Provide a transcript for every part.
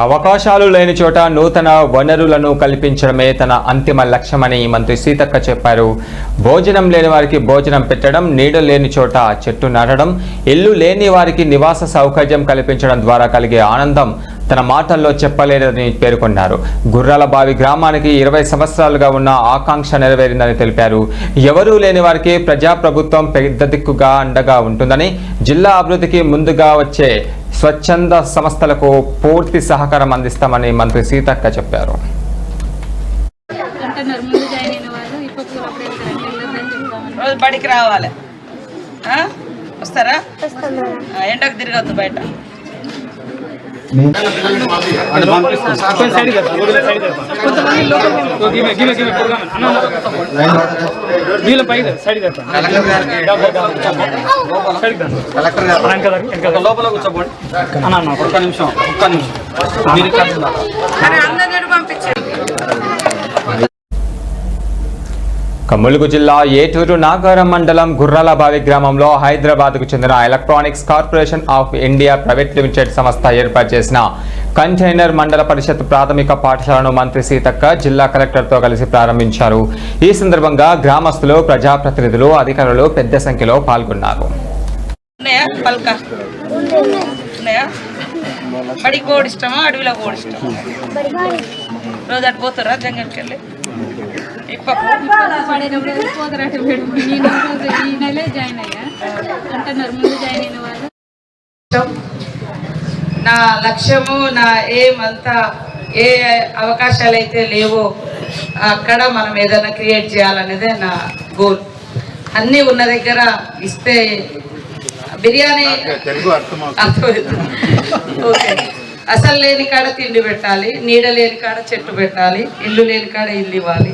అవకాశాలు లేని చోట నూతన వనరులను కల్పించడమే తన అంతిమ లక్ష్యమని మంత్రి సీతక్క చెప్పారు. భోజనం లేని వారికి భోజనం పెట్టడం, నీడ లేని చోట చెట్టు నాటడం, ఇల్లు లేని వారికి నివాస సౌకర్యం కల్పించడం ద్వారా కలిగే ఆనందం తన మాటల్లో చెప్పలేదని పేర్కొన్నారు. గుర్రాలబావి గ్రామానికి 20 సంవత్సరాలుగా ఉన్న ఆకాంక్ష నెరవేరిందని తెలిపారు. ఎవరూ లేని వారికి ప్రజాప్రభుత్వం పెద్ద దిక్కుగా అండగా ఉంటుందని, జిల్లా అభివృద్ధికి ముందుగా వచ్చే స్వచ్ఛంద సంస్థలకు పూర్తి సహకారం అందిస్తామని మంత్రి సీతక్క చెప్పారు. బడికి రావాలి, వస్తారా? ఎండకు తిరగద్దు బయట. లోపల కూర్చోబోండి అన్న, ఒక్క నిమిషం ములుగు జిల్లా ఏటూరు నాగారం మండలం గుర్రాలబావి గ్రామంలో హైదరాబాద్కు చెందిన electronics corporation of India private limited సంస్థ ఏర్పాటు చేసిన కంటైనర్ మండల పరిషత్ ప్రాథమిక పాఠశాలను మంత్రి సీతక్క జిల్లా కలెక్టర్తో కలిసి ప్రారంభించారు. ఈ సందర్భంగా గ్రామస్తులు, ప్రజాప్రతినిధులు, అధికారులు పెద్ద సంఖ్యలో పాల్గొన్నారు. అడవిలో కోడి ఇష్టమా? రోజు అటు పోతారా జంగల్కి వెళ్ళి? నా లక్ష్యము, నా ఏం అంతా ఏ అవకాశాలు అయితే లేవో అక్కడ మనం ఏదైనా క్రియేట్ చేయాలనేదే నా గోల్. అన్నీ ఉన్న దగ్గర ఇస్తే బిర్యానీ అర్థమవుతుంది. ఓకే, అసలు లేని కాడ తిండి పెట్టాలి, నీడ లేని కాడ చెట్టు పెట్టాలి, ఇల్లు లేని కాడ ఇల్లు ఇవ్వాలి.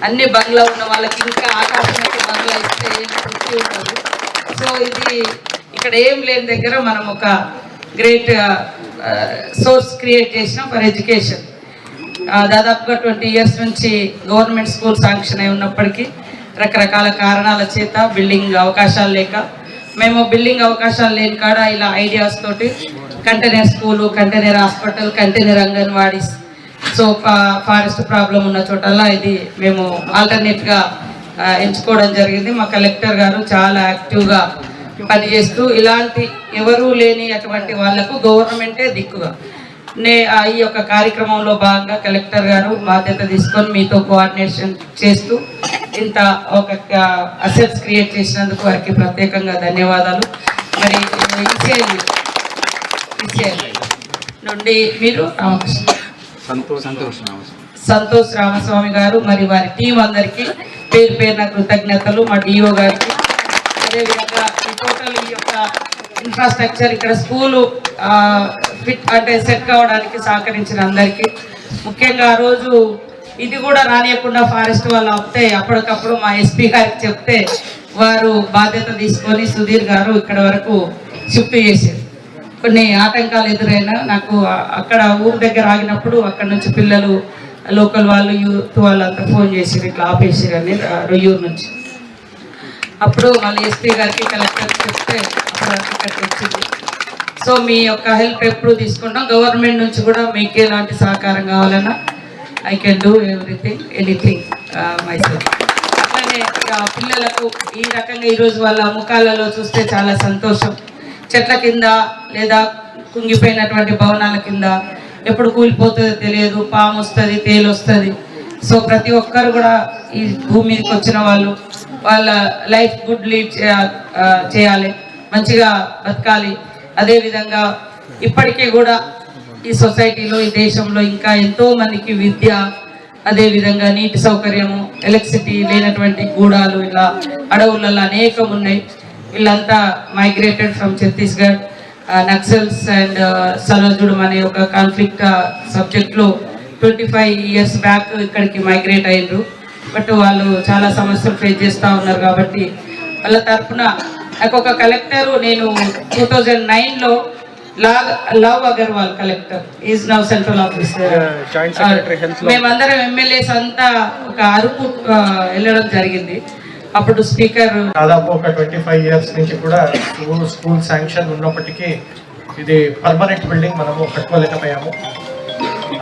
అన్ని బంగ్లా ఉన్న వాళ్ళకి ఇంకా ఆకాశంలో బంగ్లా ఇస్తే ఏం తృప్తి ఉండదు. సో ఇది ఇక్కడ ఏం లేని దగ్గర మనం ఒక గ్రేట్ సోర్స్ క్రియేట్ చేసినాం ఫర్ ఎడ్యుకేషన్. దాదాపుగా 20 years నుంచి గవర్నమెంట్ స్కూల్ శాంక్షన్ అయి ఉన్నప్పటికీ రకరకాల కారణాల చేత బిల్డింగ్ అవకాశాలు లేక మేము బిల్డింగ్ అవకాశాలు లేని కాడ ఇలా ఐడియాస్ తోటి container school, container hospital, container anganwadis, so forest problem ఉన్న చోటల్లా ఇది మేము ఆల్టర్నేట్గా ఎంచుకోవడం జరిగింది. మా కలెక్టర్ గారు చాలా యాక్టివ్గా పనిచేస్తూ ఇలాంటి ఎవరూ లేని అటువంటి వాళ్లకు గవర్నమెంటే దిక్కుగా ఈ యొక్క కార్యక్రమంలో భాగంగా కలెక్టర్ గారు బాధ్యత తీసుకొని మీతో కోఆర్డినేషన్ చేస్తూ ఇంత ఒక అసెట్స్ క్రియేట్ చేసినందుకు వారికి ప్రత్యేకంగా ధన్యవాదాలు. మరి నుండి మీరు సంతోష్ రామస్వామి గారు మరి వారి టీం అందరికీ పేరు పేరున కృతజ్ఞతలు. మా డిఓ గారికి, అదేవిధంగా ఈ టోటల్ ఈ యొక్క ఇన్ఫ్రాస్ట్రక్చర్ ఇక్కడ స్కూలు ఫిట్ అంటే సెట్ కావడానికి సహకరించిన అందరికీ, ముఖ్యంగా ఆ రోజు ఇది కూడా రానియకుండా ఫారెస్ట్ వాళ్ళు ఆపితే అప్పటికప్పుడు మా ఎస్పీ గారికి చెప్తే వారు బాధ్యత తీసుకొని సుధీర్ గారు ఇక్కడ వరకు షిఫ్ట్ చేశారు. కొన్ని ఆటంకాలు ఎదురైనా నాకు అక్కడ ఊరు దగ్గర ఆగినప్పుడు అక్కడ నుంచి పిల్లలు, లోకల్ వాళ్ళు, యూత్ వాళ్ళంతా ఫోన్ చేసిరు ఇట్లా ఆపేసిరు అని రొయ్యూరు నుంచి. అప్పుడు మళ్ళీ ఎస్పీ గారికి, కలెక్టర్ చెప్తే అప్పుడు ఇక్కడికి వచ్చింది. సో మీ యొక్క హెల్ప్ ఎప్పుడు తీసుకుంటాం. గవర్నమెంట్ నుంచి కూడా మీకు ఎలాంటి సహకారం కావాలన్నా I can do everything, anything myself. అట్లనే పిల్లలకు ఈ రకంగా ఈరోజు వాళ్ళ ముఖాలలో చూస్తే చాలా సంతోషం. చెట్ల కింద లేదా కుంగిపోయినటువంటి భవనాల కింద ఎప్పుడు కూలిపోతుందో తెలియదు, పాము వస్తుంది, తేలు వస్తుంది. సో ప్రతి ఒక్కరు కూడా ఈ భూమి మీదకి వచ్చిన వాళ్ళు వాళ్ళ లైఫ్ గుడ్ లీడ్ చేయాలి, మంచిగా బతకాలి. అదేవిధంగా ఇప్పటికీ కూడా ఈ సొసైటీలో, ఈ దేశంలో ఇంకా ఎంతో మందికి విద్య, అదేవిధంగా నీటి సౌకర్యము, ఎలక్ట్రిసిటీ లేనటువంటి గూడాలు ఇలా అడవులలో అనేకం ఉన్నాయి. వీళ్ళంతా migrated from Chhattisgarh. Naxals and సలజుడం అనే ఒక కాన్ఫ్లిక్ట్ సబ్జెక్ట్లో 25 years బ్యాక్ ఇక్కడికి మైగ్రేట్ అయ్యారు. బట్ వాళ్ళు చాలా సమస్యలు ఫేస్ చేస్తూ ఉన్నారు. కాబట్టి వాళ్ళ తరఫున నాకు ఒక కలెక్టరు, నేను 2009లో Lav Agarwal collector, is now central officer. మేమందరం ఎమ్మెల్యేస్ అంతా ఒక అరకు వెళ్ళడం జరిగింది. అప్పుడు స్పీకర్ దాదాపు ఒక 25 years నుంచి కూడా స్కూల్ శాంక్షన్ ఉన్నప్పటికీ ఇది పర్మనెంట్ బిల్డింగ్ మనము కట్టుకోలేకపోయాము.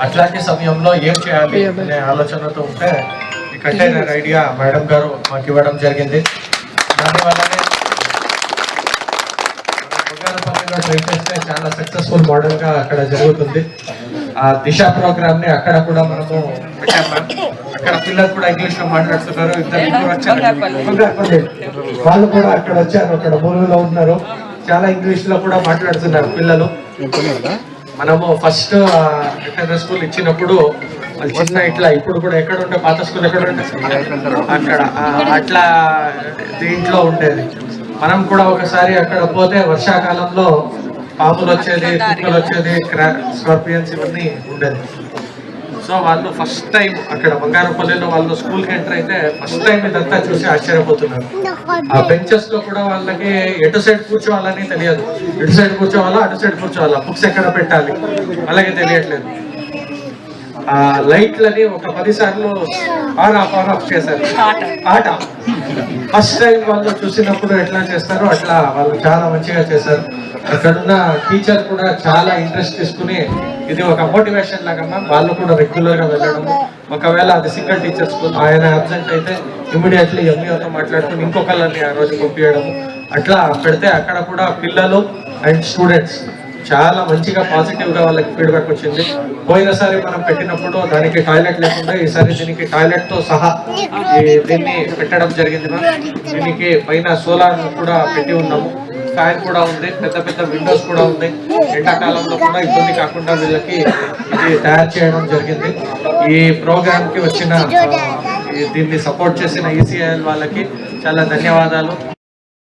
అట్లాంటి సమయంలో ఏం చేయాలి అనే ఆలోచనతో ఉంటే ఈ కంటైనర్ ఐడియా మేడం గారు మాకు ఇవ్వడం జరిగింది. దానివల్లనే బంగారపల్లిలో ట్రై చేస్తే చాలా సక్సెస్ఫుల్ మోడల్ గా అక్కడ జరుగుతుంది. ఆ దిశ ప్రోగ్రామ్ ని అక్కడ కూడా మనము పెట్టాం మ్యామ్. అక్కడ పిల్లలు కూడా ఇంగ్లీష్ లో మాట్లాడుతున్నారు. ఇద్దరు వచ్చారు, బంగారపల్లి వాళ్ళు కూడా అక్కడ వచ్చారు, అక్కడ మూలలో ఉన్నారు. చాలా ఇంగ్లీష్ లో కూడా మాట్లాడుతున్నారు పిల్లలు. మనము ఫస్ట్ ఇంటర్నల్ స్కూల్ ఇచ్చినప్పుడు వాళ్ళు చిన్న ఇట్లా, ఇప్పుడు కూడా ఎక్కడ ఉంటే పాత స్కూల్ ఎక్కడ ఉంటే అక్కడ అట్లా దీంట్లో ఉండేది. మనం కూడా ఒకసారి అక్కడ పోతే వర్షాకాలంలో పాములు వచ్చేది, కుక్కలు వచ్చేది, స్కార్పియన్స్ ఇవన్నీ ఉండేది. సో వాళ్ళు ఫస్ట్ టైం అక్కడ బంగారపల్లిలో వాళ్ళు స్కూల్కి ఎంటర్ అయితే ఫస్ట్ టైం ఇదంతా చూసి ఆశ్చర్యపోతున్నారు. ఆ బెంచెస్ లో కూడా వాళ్ళకి ఎటు సైడ్ కూర్చోవాలని తెలియదు. ఇటు సైడ్ కూర్చోవాలా, అటు సైడ్ కూర్చోవాలా, బుక్స్ ఎక్కడ పెట్టాలి అలాగే తెలియట్లేదు. ఆ లైట్లని ఒక 10 సార్లు ఆన్ ఆఫ్ చేశారు. ఆట ఫస్ట్ టైం వాళ్ళు చూసినప్పుడు ఎట్లా చేస్తారో అట్లా వాళ్ళు చాలా మంచిగా చేశారు. అక్కడున్న టీచర్ కూడా చాలా ఇంట్రెస్ట్ తీసుకుని ఇది ఒక మోటివేషన్ లాగా వాళ్ళు కూడా రెగ్యులర్ గా వెళ్ళడం. ఒకవేళ అది సింగిల్ టీచర్ స్కూల్, ఆయన అబ్సెంట్ అయితే ఇమీడియట్లీ ఎంఈఓతో మాట్లాడుకుని ఇంకొకళ్ళని ఆ రోజు పంపించడం. అట్లా పెడితే అక్కడ కూడా పిల్లలు అండ్ స్టూడెంట్స్ చాలా మంచిగా పాజిటివ్ గా వాళ్ళకి ఫీడ్బ్యాక్ వచ్చింది. పోయినసారి మనం పెట్టినప్పుడు దానికి టాయిలెట్ లేకుండా ఈసారి దీనికి టాయిలెట్ తో సహా దీన్ని పెట్టడం జరిగింది. దీనికి పైన సోలార్ కూడా పెట్టి ఉన్నాము, ఫ్యాన్ కూడా ఉంది, పెద్ద పెద్ద విండోస్ కూడా ఉంది. ఎండాకాలంలో కూడా ఇబ్బంది కాకుండా వీళ్ళకి ఇది తయారు చేయడం జరిగింది. ఈ ప్రోగ్రామ్ కి వచ్చిన దీన్ని సపోర్ట్ చేసిన ఈసీఐఎల్ వాళ్ళకి చాలా ధన్యవాదాలు.